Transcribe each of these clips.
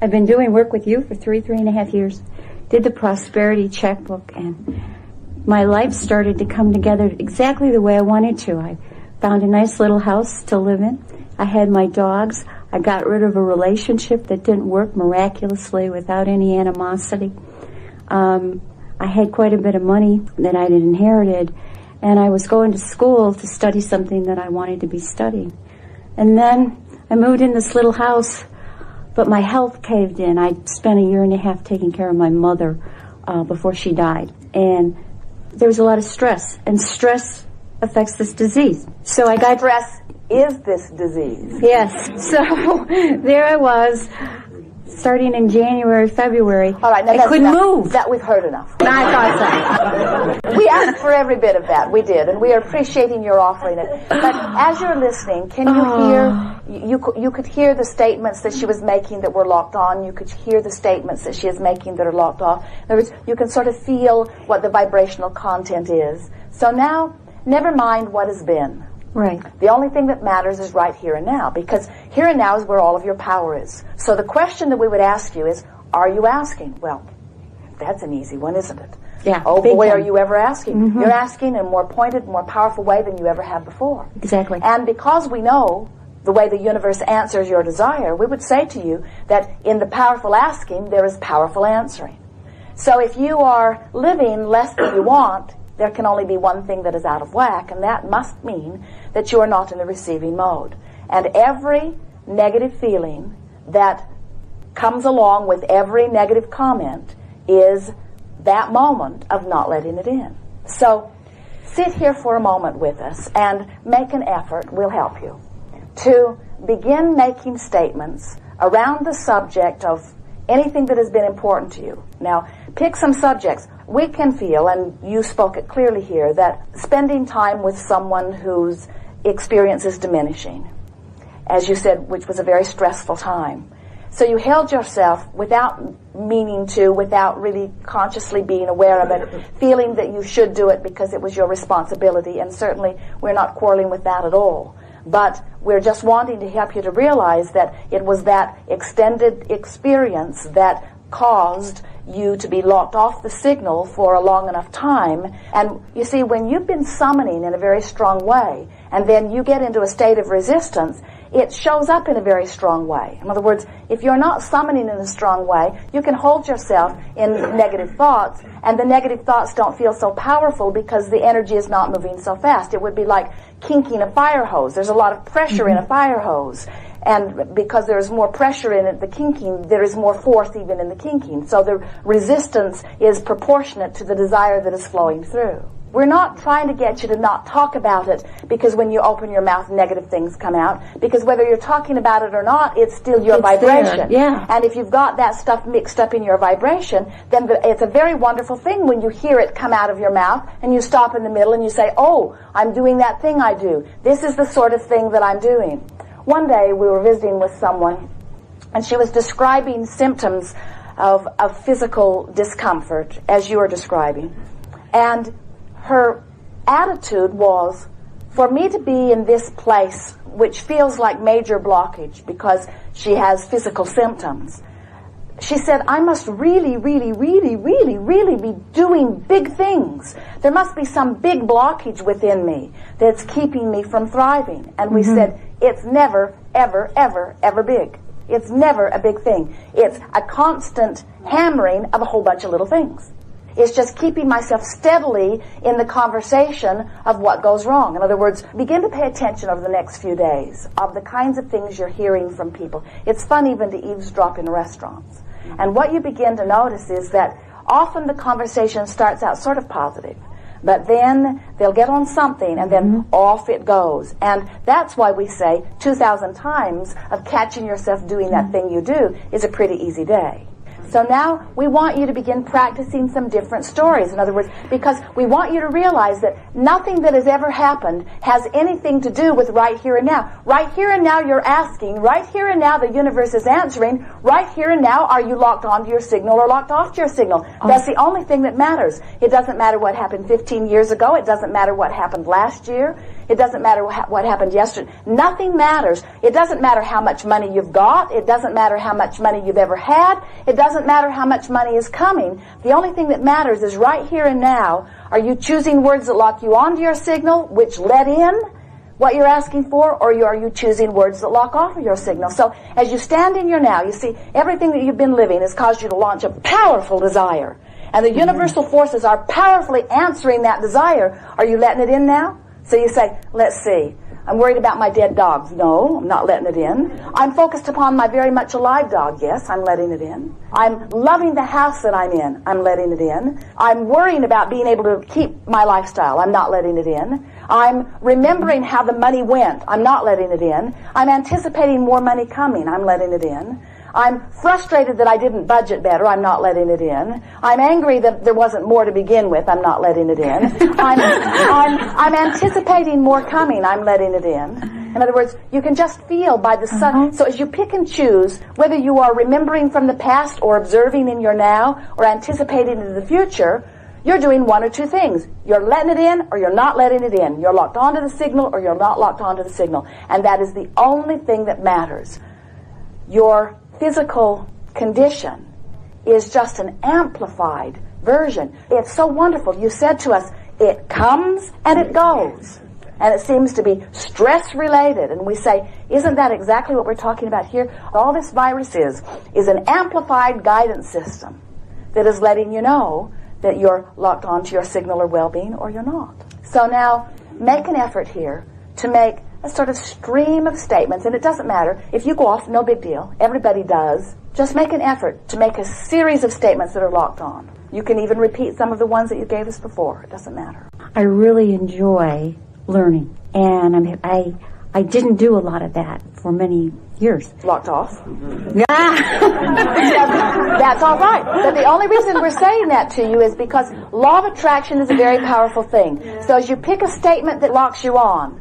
I've been doing work with you for three and a half years. Did the prosperity checkbook, and my life started to come together exactly the way I wanted to. I found a nice little house to live in. I had my dogs. I got rid of a relationship that didn't work miraculously without any animosity. I had quite a bit of money that I'd inherited, and I was going to school to study something that I wanted to be studying. And then I moved in this little house, but my health caved in. I spent a year and a half taking care of my mother before she died. And there was a lot of stress, and stress affects this disease. So I got... Stress is this disease. Yes. So there I was, starting in January, February. All right, now I couldn't move. That we've heard enough. I thought so. We asked for every bit of that. We did, and we are appreciating your offering it. But as you're listening, can you hear? You could hear the statements that she was making that were locked on. You could hear the statements that she is making that are locked off. In other words, you can sort of feel what the vibrational content is. So now, never mind what has been. Right. The only thing that matters is right here and now, because here and now is where all of your power is. So the question that we would ask you is, are you asking? Well, that's an easy one, isn't it? Yeah. Oh boy, time. are you ever asking? Mm-hmm. You're asking in a more pointed, more powerful way than you ever have before. Exactly. And because we know the way the universe answers your desire, we would say to you that in the powerful asking, there is powerful answering. So if you are living less than you want, there can only be one thing that is out of whack, and that must mean that you are not in the receiving mode. And every negative feeling that comes along with every negative comment is that moment of not letting it in. So sit here for a moment with us and make an effort, we'll help you, to begin making statements around the subject of anything that has been important to you. Now, pick some subjects. We can feel, and you spoke it clearly here, that spending time with someone whose experience is diminishing, as you said, which was a very stressful time. So you held yourself without meaning to, without really consciously being aware of it, feeling that you should do it because it was your responsibility, and certainly we're not quarreling with that at all. But we're just wanting to help you to realize that it was that extended experience that caused you to be locked off the signal for a long enough time. And you see, when you've been summoning in a very strong way, and then you get into a state of resistance, it shows up in a very strong way. In other words, if you're not summoning in a strong way, you can hold yourself in negative thoughts, and the negative thoughts don't feel so powerful because the energy is not moving so fast. It would be like kinking a fire hose. There's a lot of pressure in a fire hose. And because there's more pressure in it, the kinking, there is more force even in the kinking. So the resistance is proportionate to the desire that is flowing through. We're not trying to get you to not talk about it because when you open your mouth, negative things come out. Because whether you're talking about it or not, it's still your vibration. There. Yeah. And if you've got that stuff mixed up in your vibration, then it's a very wonderful thing when you hear it come out of your mouth and you stop in the middle and you say, oh, I'm doing that thing I do. This is the sort of thing that I'm doing. One day we were visiting with someone and she was describing symptoms of physical discomfort as you are describing. And her attitude was, for me to be in this place, which feels like major blockage because she has physical symptoms, she said, I must really, really, really, really, really be doing big things. There must be some big blockage within me that's keeping me from thriving. And we said, it's never, ever, ever, ever big. It's never a big thing. It's a constant hammering of a whole bunch of little things. It's just keeping myself steadily in the conversation of what goes wrong. In other words, begin to pay attention over the next few days of the kinds of things you're hearing from people. It's fun even to eavesdrop in restaurants. And what you begin to notice is that often the conversation starts out sort of positive, but then they'll get on something and then off it goes. And that's why we say 2,000 times of catching yourself doing that thing you do is a pretty easy day. So now we want you to begin practicing some different stories. In other words, because we want you to realize that nothing that has ever happened has anything to do with right here and now. Right here and now you're asking. Right here and now the universe is answering. Right here and now are you locked onto your signal or locked off to your signal? That's the only thing that matters. It doesn't matter what happened 15 years ago. It doesn't matter what happened last year. It doesn't matter what happened yesterday. Nothing matters. It doesn't matter how much money you've got. It doesn't matter how much money you've ever had. It doesn't matter how much money is coming. The only thing that matters is right here and now. Are you choosing words that lock you onto your signal, which let in what you're asking for, or are you choosing words that lock off of your signal? So as you stand in your now, you see everything that you've been living has caused you to launch a powerful desire. And the universal forces are powerfully answering that desire. Are you letting it in now? So you say, let's see. I'm worried about my dead dogs. No, I'm not letting it in. I'm focused upon my very much alive dog. Yes, I'm letting it in. I'm loving the house that I'm in. I'm letting it in. I'm worrying about being able to keep my lifestyle. I'm not letting it in. I'm remembering how the money went. I'm not letting it in. I'm anticipating more money coming. I'm letting it in. I'm frustrated that I didn't budget better. I'm not letting it in. I'm angry that there wasn't more to begin with. I'm not letting it in. I'm anticipating more coming. I'm letting it in. In other words, you can just feel by the sun. So as you pick and choose, whether you are remembering from the past or observing in your now or anticipating into the future, you're doing one or two things. You're letting it in or you're not letting it in. You're locked onto the signal or you're not locked onto the signal. And that is the only thing that matters. Your physical condition is just an amplified version. It's so wonderful. You said to us, it comes and it goes. And it seems to be stress-related. And we say, isn't that exactly what we're talking about here? All this virus is an amplified guidance system that is letting you know that you're locked onto your signal or well-being or you're not. So now, make an effort here to make a sort of stream of statements, and it doesn't matter. If you go off, no big deal. Everybody does. Just make an effort to make a series of statements that are locked on. You can even repeat some of the ones that you gave us before. It doesn't matter. I really enjoy learning, and I didn't do a lot of that for many years. Locked off? Yeah. That's all right. But the only reason we're saying that to you is because law of attraction is a very powerful thing. So as you pick a statement that locks you on,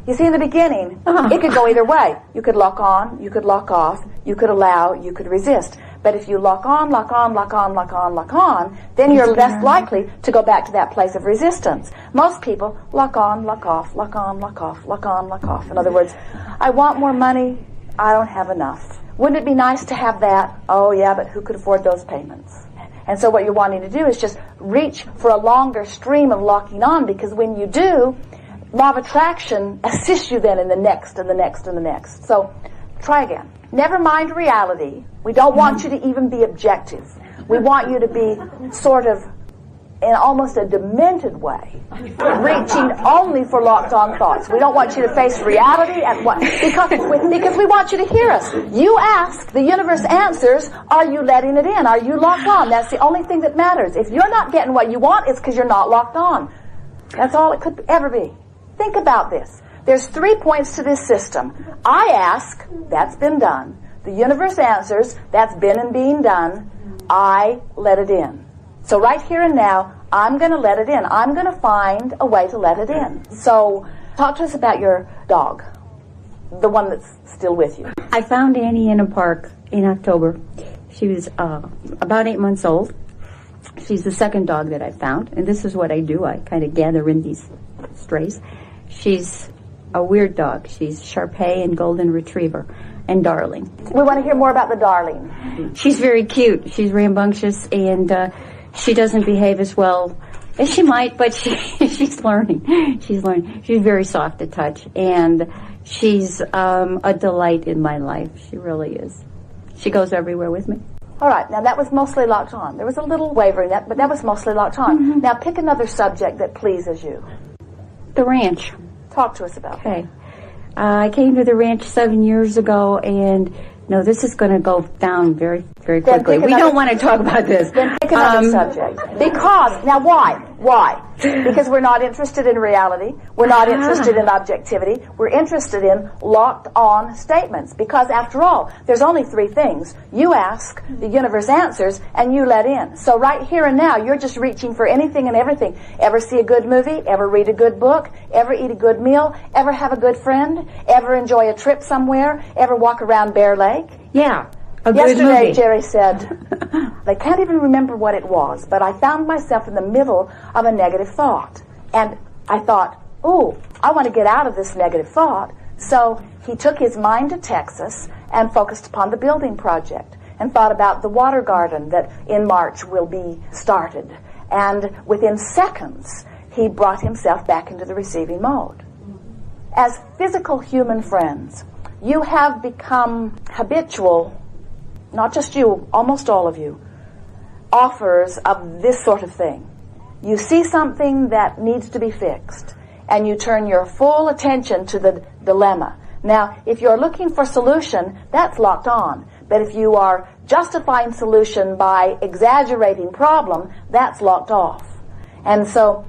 you see, in the beginning, it could go either way. You could lock on, you could lock off, you could allow, you could resist. But if you lock on, lock on, lock on, lock on, lock on, then you're less likely to go back to that place of resistance. Most people lock on, lock off, lock on, lock off, lock on, lock off. In other words, I want more money, I don't have enough. Wouldn't it be nice to have that? Oh yeah, but who could afford those payments? And so what you're wanting to do is just reach for a longer stream of locking on, because when you do, law of attraction assists you then in the next and the next and the next. So try again. Never mind reality. We don't want you to even be objective. We want you to be sort of in almost a demented way, reaching only for locked on thoughts. We don't want you to face reality at what, because we want you to hear us. You ask, the universe answers, are you letting it in? Are you locked on? That's the only thing that matters. If you're not getting what you want, it's because you're not locked on. That's all it could ever be. Think about this. There's 3 points to this system. I ask, that's been done. The universe answers, that's been and being done. I let it in. So right here and now, I'm going to let it in. I'm going to find a way to let it in. So talk to us about your dog, the one that's still with you. I found Annie in a park in October. She was about 8 months old. She's the second dog that I found, and this is what I do. I kind of gather in these strays. She's a weird dog. She's Shar-Pei and Golden Retriever and Darling. We want to hear more about the Darling. She's very cute. She's rambunctious, and she doesn't behave as well as she might, but she's learning. She's learning. She's very soft to touch, and she's a delight in my life. She really is. She goes everywhere with me. All right, now that was mostly locked on. There was a little wavering, but that was mostly locked on. Mm-hmm. Now pick another subject that pleases you. The ranch. Talk to us about it. Okay. I came to the ranch 7 years ago, and no, this is going to go down very, very quickly. We don't want to talk about this. Then pick another subject. Because, now why? Why? Because we're not interested in reality. We're not interested in objectivity. We're interested in locked-on statements. Because, after all, there's only 3 things. You ask, the universe answers, and you let in. So right here and now, you're just reaching for anything and everything. Ever see a good movie? Ever read a good book? Ever eat a good meal? Ever have a good friend? Ever enjoy a trip somewhere? Ever walk around Bear Lake? Yeah. Yesterday, Jerry said, they can't even remember what it was, but I found myself in the middle of a negative thought. And I thought, ooh, I want to get out of this negative thought. So he took his mind to Texas and focused upon the building project and thought about the water garden that in March will be started. And within seconds, he brought himself back into the receiving mode. As physical human friends, you have become habitual, not just you, almost all of you, offers of this sort of thing. You see something that needs to be fixed, and you turn your full attention to the dilemma. Now, if you're looking for solution, that's locked on. But if you are justifying solution by exaggerating problem, that's locked off. And so,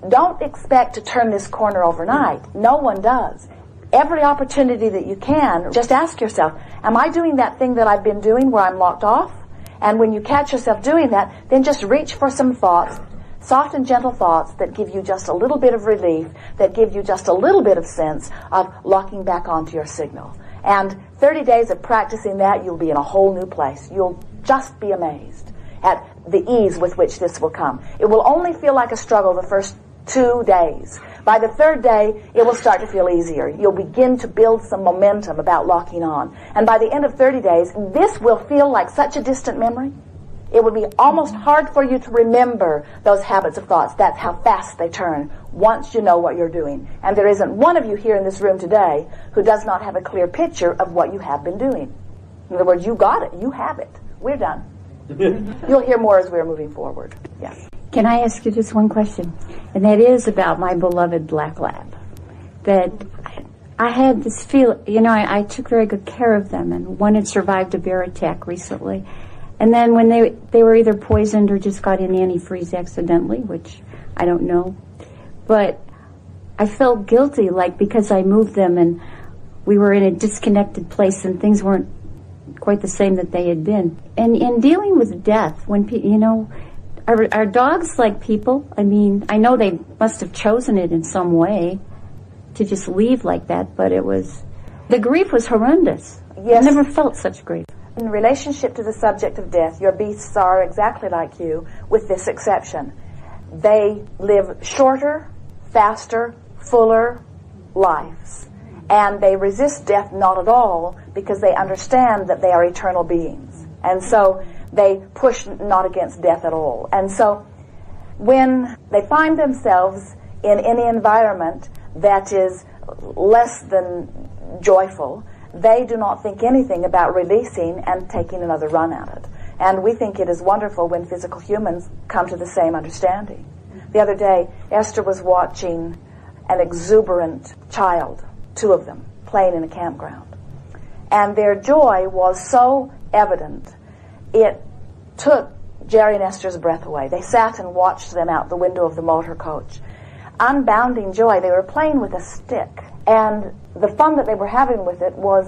don't expect to turn this corner overnight. No one does. Every opportunity that you can, just ask yourself, am I doing that thing that I've been doing where I'm locked off? And when you catch yourself doing that, then just reach for some thoughts, soft and gentle thoughts that give you just a little bit of relief, that give you just a little bit of sense of locking back onto your signal. And 30 days of practicing that, you'll be in a whole new place. You'll just be amazed at the ease with which this will come. It will only feel like a struggle the first 2 days. By the third day, it will start to feel easier. You'll begin to build some momentum about locking on. And by the end of 30 days, this will feel like such a distant memory. It would be almost hard for you to remember those habits of thoughts. That's how fast they turn once you know what you're doing. And there isn't one of you here in this room today who does not have a clear picture of what you have been doing. In other words, you got it. You have it. We're done. You'll hear more as we're moving forward. Yes. Can I ask you just one question? And that is about my beloved black lab. That I had this feel, I took very good care of them, and one had survived a bear attack recently. And then when they were either poisoned or just got in antifreeze accidentally, which I don't know. But I felt guilty, because I moved them and we were in a disconnected place and things weren't quite the same that they had been. And in dealing with death, when are dogs like people? I mean, I know they must have chosen it in some way to just leave like that, but the grief was horrendous. Yes. I never felt such grief. In relationship to the subject of death, your beasts are exactly like you, with this exception. They live shorter, faster, fuller lives. And they resist death not at all because they understand that they are eternal beings. And so they push not against death at all. And so when they find themselves in any environment that is less than joyful, they do not think anything about releasing and taking another run at it. And we think it is wonderful when physical humans come to the same understanding. The other day, Esther was watching an exuberant child, 2 of them, playing in a campground. And their joy was so evident, it took Jerry and Esther's breath away. They sat and watched them out the window of the motor coach. Unbounding joy. They were playing with a stick. And the fun that they were having with it was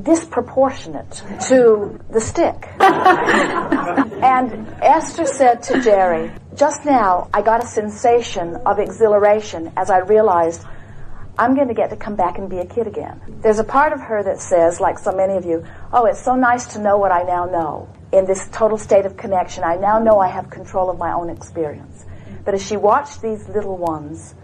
disproportionate to the stick. And Esther said to Jerry, just now I got a sensation of exhilaration as I realized I'm going to get to come back and be a kid again. There's a part of her that says, like so many of you, oh, it's so nice to know what I now know. In this total state of connection, I now know I have control of my own experience. But as she watched these little ones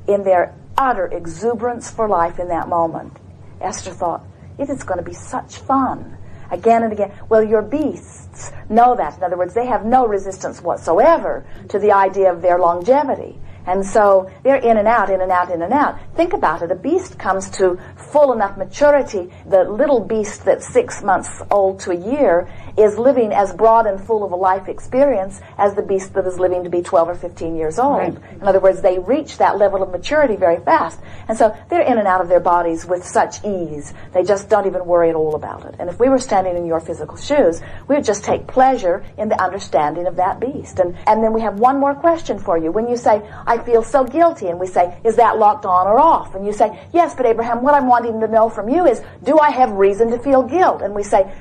in their utter exuberance for life in that moment, Esther thought, it is going to be such fun. Again and again. Well, your beasts know that. In other words, they have no resistance whatsoever to the idea of their longevity. And so they're in and out, in and out, in and out. Think about it. A beast comes to full enough maturity. The little beast that's 6 months old to a year is living as broad and full of a life experience as the beast that is living to be 12 or 15 years old. Right. In other words, they reach that level of maturity very fast. And so they're in and out of their bodies with such ease. They just don't even worry at all about it. And if we were standing in your physical shoes, we would just take pleasure in the understanding of that beast. And then we have one more question for you. When you say, I feel so guilty, and we say, is that locked on or off? And you say, yes, but Abraham, what I'm wanting to know from you is, do I have reason to feel guilt? And we say,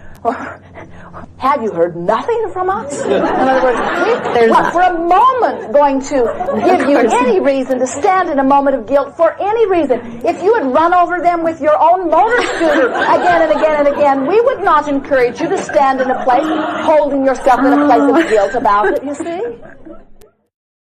have you heard nothing from us? In other words, we're not for a moment going to give you any reason to stand in a moment of guilt for any reason. If you had run over them with your own motor scooter again and again and again, we would not encourage you to stand in a place holding yourself in a place of guilt about it, you see?